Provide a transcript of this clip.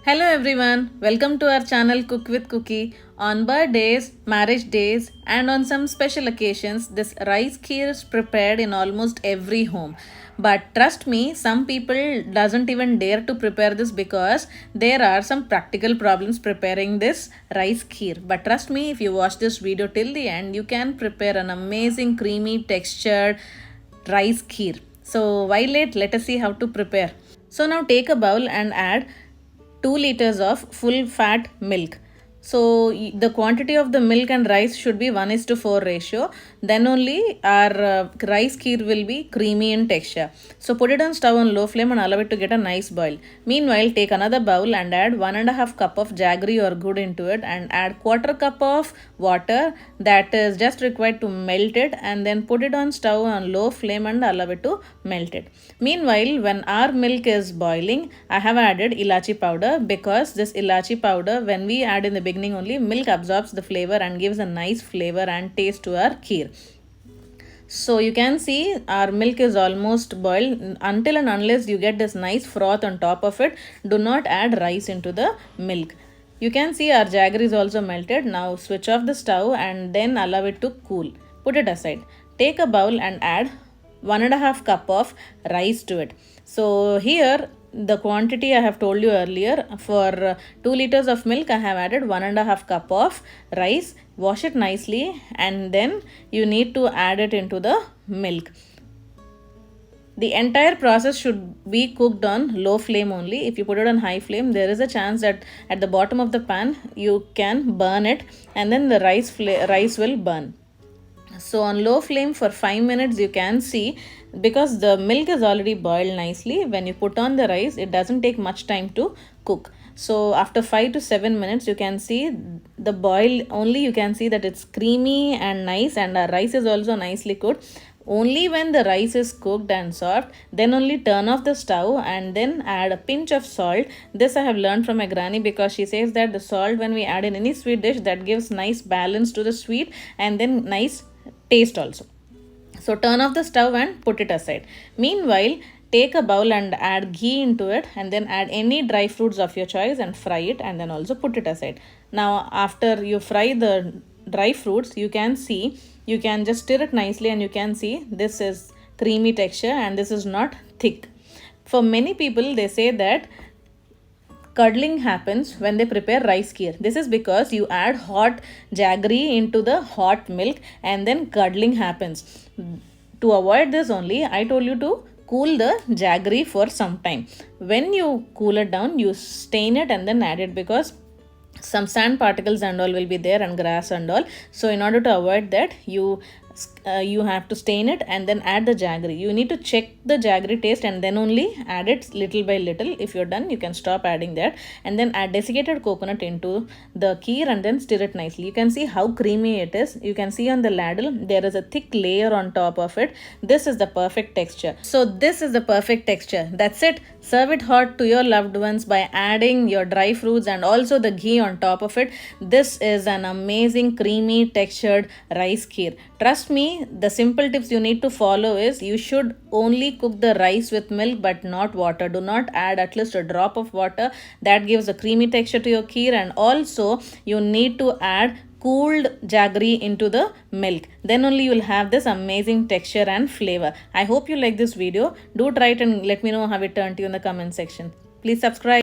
Hello everyone, welcome to our channel Cook with Cookie. On birthdays, marriage days, and on some special occasions, this rice kheer is prepared in almost every home. But trust me, some people doesn't even dare to prepare this because there are some practical problems preparing this rice kheer. But trust me, if you watch this video till the end, you can prepare an amazing creamy textured rice kheer. So why late? Let us see how to prepare. So now take a bowl and add 2 liters of full fat milk. So the quantity of the milk and rice should be 1:4 ratio. Then only our rice kheer will be creamy in texture. So put it on stove on low flame and allow it to get a nice boil. Meanwhile, take another bowl and add 1.5 cup of jaggery or gur into it and add quarter cup of water that is just required to melt it, and then put it on stove on low flame and allow it to melt it. Meanwhile, when our milk is boiling, I have added ilachi powder because this ilachi powder, when we add in the beginning only, milk absorbs the flavor and gives a nice flavor and taste to our kheer. So you can see our milk is almost boiled. Until and unless you get this nice froth on top of it, do not add rice into the milk. You can see our jaggery is also melted. Now switch off the stove and then allow it to cool. Put it aside. Take a bowl and add 1.5 cup of rice to it. So here the quantity I have told you earlier, for 2 liters of milk I have added 1.5 cup of rice. Wash it nicely and then you need to add it into the milk. The entire process should be cooked on low flame only. If you put it on high flame, there is a chance that at the bottom of the pan you can burn it and then the rice will burn. So on low flame for 5 minutes you can see, because the milk is already boiled nicely, when you put on the rice it doesn't take much time to cook. So after 5 to 7 minutes you can see the boil only, you can see that it's creamy and nice, and our rice is also nicely cooked. Only when the rice is cooked and soft, then only turn off the stove and then add a pinch of salt. This I have learned from my granny because she says that the salt, when we add in any sweet dish, that gives nice balance to the sweet and then nice taste also. So turn off the stove and put it aside. Meanwhile, take a bowl and add ghee into it and then add any dry fruits of your choice and fry it and then also put it aside. Now after you fry the dry fruits, you can see, you can just stir it nicely and you can see this is creamy texture and this is not thick. For many people, they say that curdling happens when they prepare rice kheer. This is because you add hot jaggery into the hot milk and then curdling happens. To avoid this only, I told you to cool the jaggery for some time. When you cool it down, you stain it and then add it, because some sand particles and all will be there and grass and all. So in order to avoid that, you have to stain it and then add the jaggery. You need to check the jaggery taste and then only add it little by little. If you're done, you can stop adding that and then add desiccated coconut into the kheer and then stir it nicely. You can see how creamy it is. You can see on the ladle there is a thick layer on top of it. This is the perfect texture. So this is the perfect texture. That's it. Serve it hot to your loved ones by adding your dry fruits and also the ghee on top of it. This is an amazing creamy textured rice kheer. Trust me, the simple tips you need to follow is, you should only cook the rice with milk but not water. Do not add at least a drop of water. That gives a creamy texture to your kheer, and also you need to add cooled jaggery into the milk. Then only you will have this amazing texture and flavor. I hope you like this video. Do try it and let me know how it turned to you in the comment section. Please subscribe.